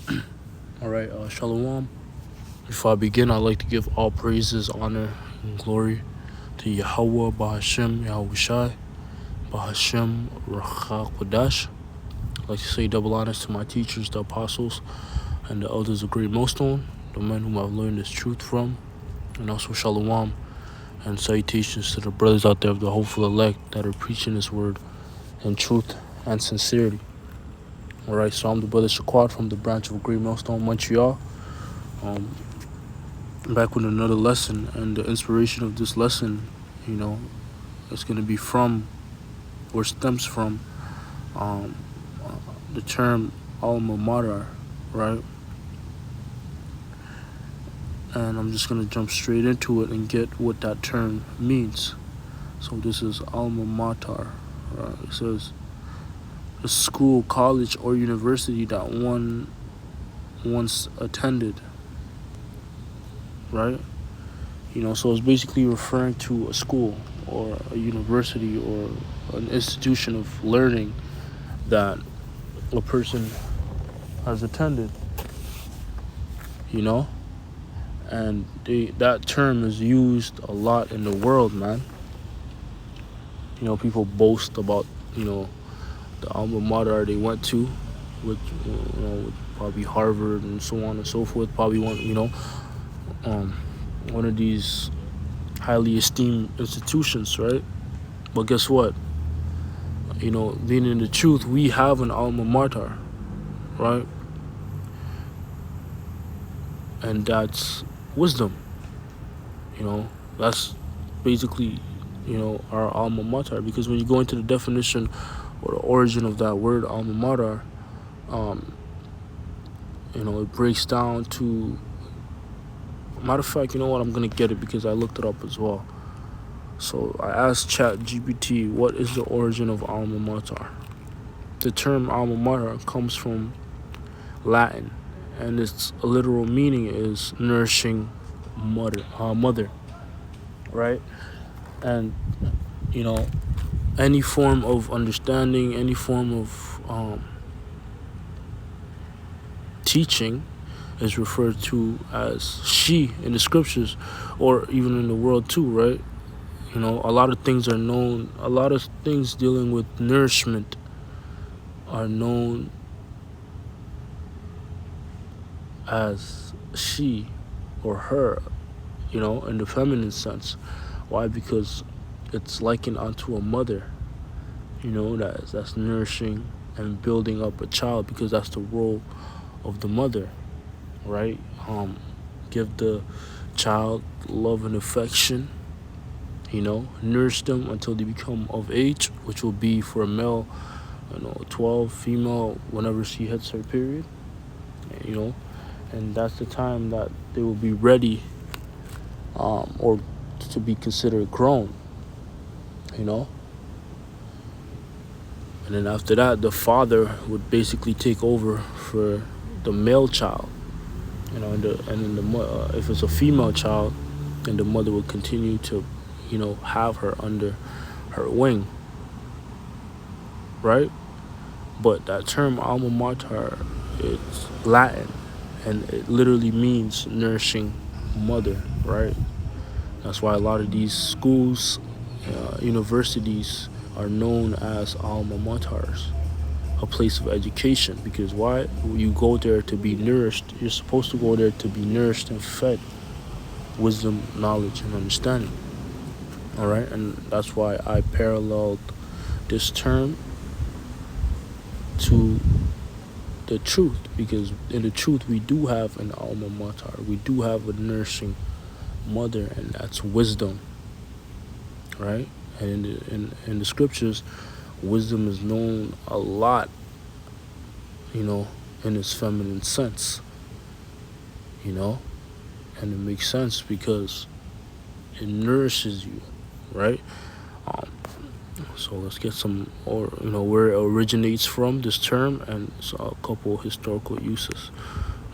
All right, Shalom. Before I begin, I'd like to give all praises, honor, and glory to Yahweh, Bahashem, Yahushai, Bahashem, Rachak Wadash. I'd like to say double honors to my teachers, the apostles, and the elders of Great Millstone, the men whom I've learned this truth from, and also Shalom and salutations to the brothers out there of the hopeful elect that are preaching this word in truth and sincerity. All right, so I'm the brother Shaquad from the branch of Great Millstone, Montreal. Back with another lesson, and the inspiration of this lesson, it's going to be from, or stems from, the term alma mater, right? And I'm just going to jump straight into it and get what that term means. So this is alma mater, right? It says a school, college, or university that one once attended, right? So it's basically referring to a school or a university or an institution of learning that a person has attended, and that term is used a lot in the world, man. People boast about, the alma mater they went to, with probably Harvard and so on and so forth, probably one of these highly esteemed institutions, right? But guess what? Being in the truth, we have an alma mater, right? And that's wisdom. That's basically, our alma mater. Because when you go into the definition or the origin of that word alma mater, it breaks down to, matter of fact, you know what, I'm gonna get it because I looked it up as well. So I asked ChatGPT, what is the origin of alma mater? The term alma mater comes from Latin, and its literal meaning is nourishing mother, right? And any form of understanding, any form of teaching is referred to as she in the scriptures, or even in the world too, right? A lot of things are known, a lot of things dealing with nourishment are known as she or her, in the feminine sense. Why? Because it's likened unto a mother, that's nourishing and building up a child, because that's the role of the mother, right? Give the child love and affection, nourish them until they become of age, which will be for a male, 12, female, whenever she hits her period, and that's the time that they will be ready, or to be considered grown, and then after that, the father would basically take over for the male child, and then if it's a female child, then the mother would continue to, have her under her wing, right? But that term alma mater, it's Latin, and it literally means nourishing mother, right? That's why a lot of these schools, universities are known as alma maters, a place of education. Because why? You go there to be nourished. You're supposed to go there to be nourished and fed wisdom, knowledge, and understanding. All right, and that's why I paralleled this term to the truth, because in the truth we do have an alma mater, we do have a nourishing mother, and that's wisdom, right? And in the scriptures, wisdom is known a lot, in its feminine sense, and it makes sense because it nourishes you, right? So let's get some, or where it originates from, this term, and a couple historical uses.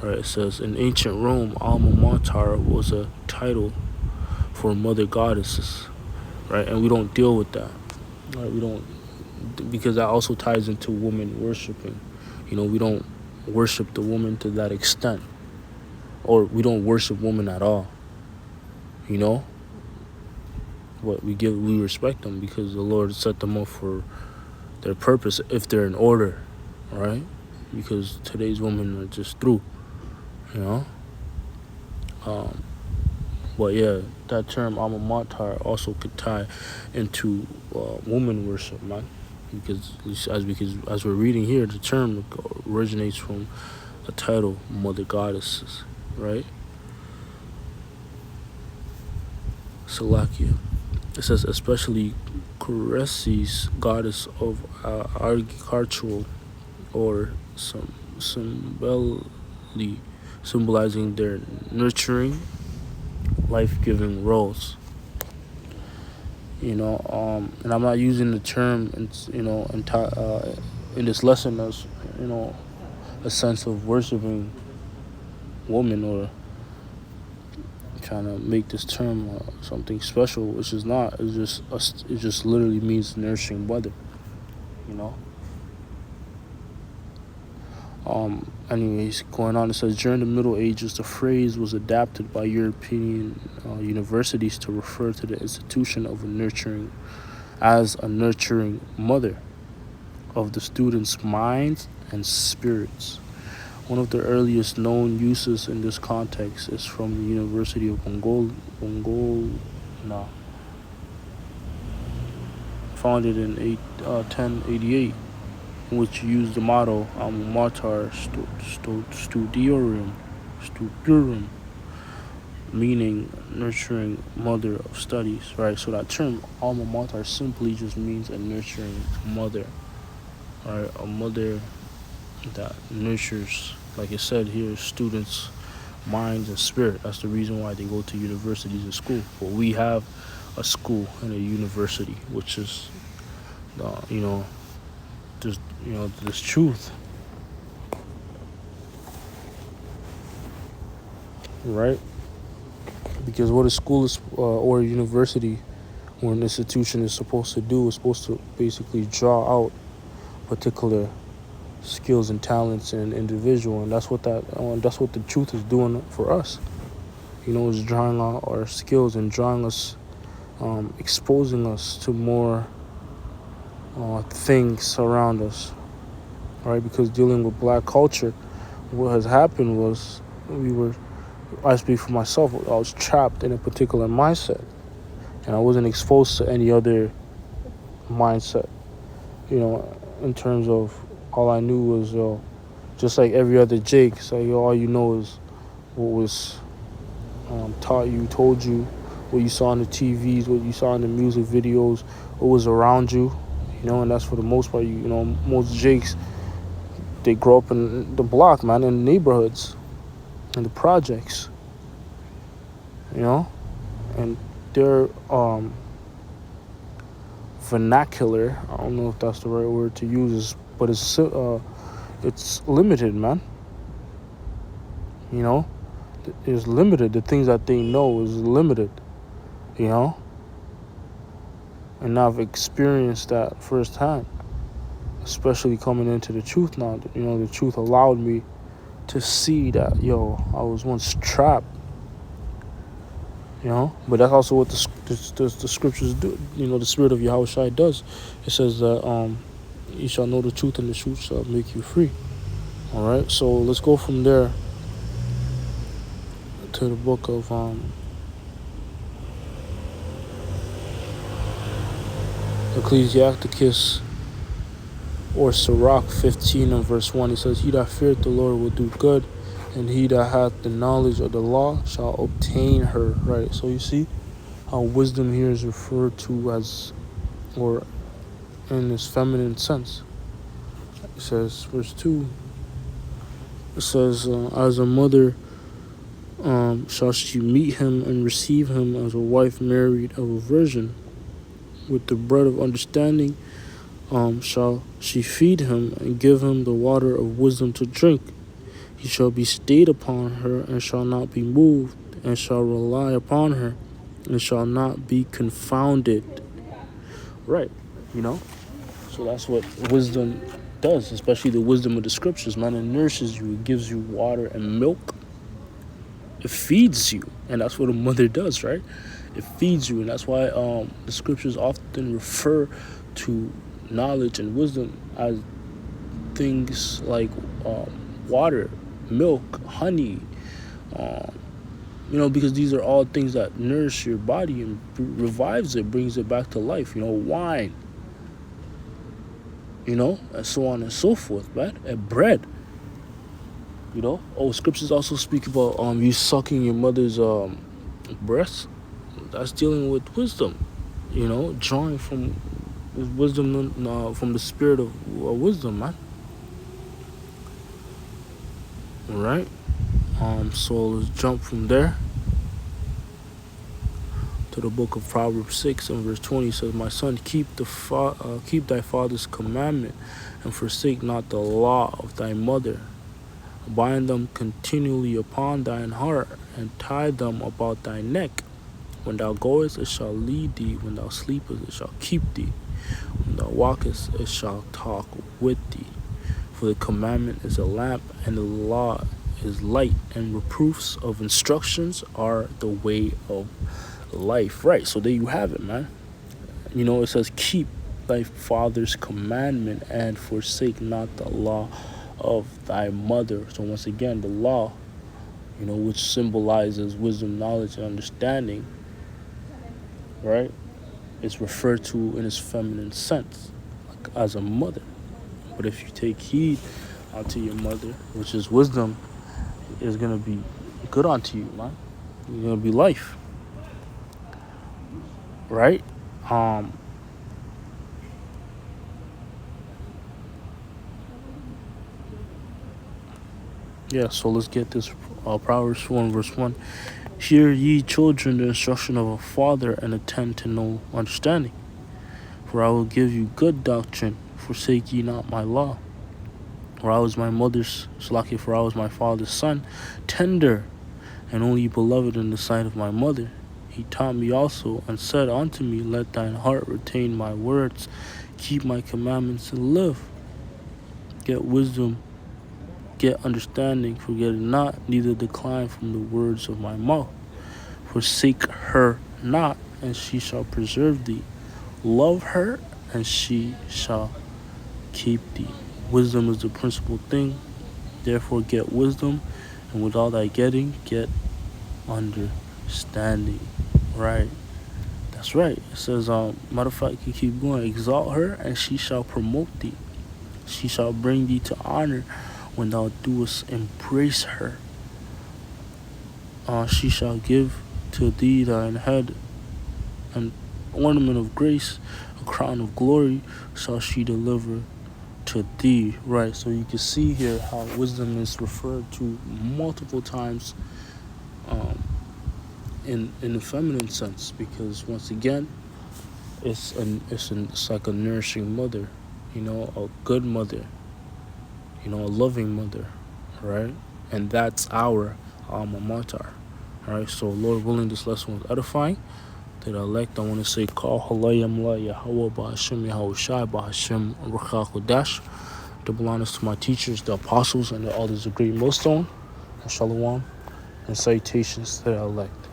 Right, it says in ancient Rome, alma mater was a title for mother goddesses, right? And we don't deal with that, right? We don't, because that also ties into women worshiping. We don't worship the woman to that extent, or we don't worship women at all. You know, what we respect them because the Lord set them up for their purpose if they're in order, right? Because today's women are just through, you know. But yeah, that term alma mater also could tie into woman worship, man. Because as we're reading here, the term originates from a title, Mother Goddesses, right? Salakia. It says especially Ceres, goddess of agricultural, or some symbolizing their nurturing, life-giving roles. And I'm not using the term, in this lesson as a sense of worshiping woman or trying to make this term something special, which is not. It just literally means nourishing mother. You know. Anyways, going on, it says during the Middle Ages, the phrase was adapted by European universities to refer to the institution of a nurturing mother of the students' minds and spirits. One of the earliest known uses in this context is from the University of Bologna, founded in 1088, which used the motto Alma Mater Studiorum, meaning nurturing mother of studies, right? So that term Alma Mater simply just means a nurturing mother, right? A mother that nurtures, like it said here, students' minds and spirit. That's the reason why they go to universities and school. But we have a school and a university, which is, this truth, right? Because what a school is or a university or an institution is supposed to do is supposed to basically draw out particular skills and talents in an individual, and that's what the truth is doing for us. Is drawing out our skills and drawing us, exposing us to more things around us, right? Because dealing with black culture, what has happened was I speak for myself, I was trapped in a particular mindset, and I wasn't exposed to any other mindset, in terms of all I knew was just like every other Jake. So all you know is what was taught you, told you, what you saw on the TVs, what you saw in the music videos, what was around you, and that's for the most part. Most Jakes, they grow up in the block, man, in the neighborhoods, in the projects, and their vernacular, I don't know if that's the right word to use, but it's limited, man. It's limited. The things that they know is limited, and I've experienced that firsthand, especially coming into the truth now. The truth allowed me to see that, I was once trapped, but that's also what the scriptures do. The spirit of Yahushua does. It says that you shall know the truth, and the truth shall make you free. All right, so let's go from there to the book of Ecclesiasticus, or Sirach 15 and verse 1. It says, he that feareth the Lord will do good, and he that hath the knowledge of the law shall obtain her. Right, so you see how wisdom here is referred to as, or in this feminine sense. It says, verse 2, it says, as a mother shall she meet him and receive him, as a wife married of a virgin. With the bread of understanding shall she feed him, and give him the water of wisdom to drink. He shall be stayed upon her, and shall not be moved, and shall rely upon her, and shall not be confounded. Right, so that's what wisdom does, especially the wisdom of the scriptures, man. It nourishes you, it gives you water and milk. It feeds you, and that's what a mother does, right? It feeds you, and that's why the scriptures often refer to knowledge and wisdom as things like water, milk, honey, because these are all things that nourish your body and revives it, brings it back to life. Wine, and so on and so forth, man. And bread, scriptures also speak about you sucking your mother's breast. That's dealing with wisdom, drawing from wisdom, from the spirit of wisdom, man. All right. So let's jump from there to the book of Proverbs 6 and verse 20. It says, "My son, keep thy father's commandment, and forsake not the law of thy mother. Bind them continually upon thine heart, and tie them about thy neck. When thou goest, it shall lead thee. When thou sleepest, it shall keep thee. When thou walkest, it shall talk with thee. For the commandment is a lamp, and the law is light, and reproofs of instructions are the way of life." Right, so there you have it, man. It says, keep thy father's commandment, and forsake not the law of thy mother. So once again, the law, which symbolizes wisdom, knowledge, and understanding, right, is referred to in its feminine sense, like as a mother. But if you take heed unto your mother, which is wisdom, is going to be good unto you, man. You're going to be life, right? So let's get this. Proverbs 1 verse 1. "Hear ye children the instruction of a father, and attend to no understanding. For I will give you good doctrine, forsake ye not my law. For I was my father's son, tender and only beloved in the sight of my mother. He taught me also, and said unto me, Let thine heart retain my words, keep my commandments, and live. Get wisdom, get understanding, forget it not, neither decline from the words of my mouth. Forsake her not, and she shall preserve thee. Love her, and she shall keep thee." Wisdom is the principal thing. Therefore get wisdom, and with all thy getting, get understanding. Right. That's right. It says, matter of fact, you keep going. "Exalt her, and she shall promote thee. She shall bring thee to honor when thou doest embrace her. She shall give to thee thine head an ornament of grace, a crown of glory shall she deliver to thee." Right, so you can see here how wisdom is referred to multiple times in the feminine sense, because once again, it's like a nourishing mother, a good mother, a loving mother, right? And that's our alma mater. All right, so Lord willing, this lesson was edifying. To the elect, I want to say, Call Halayam La Yahweh Bahashim Yahushai Bahashim Rucha Kodash. Double honors to my teachers, the apostles, and the elders of Great Millstone. And shalom, and salutations to the elect.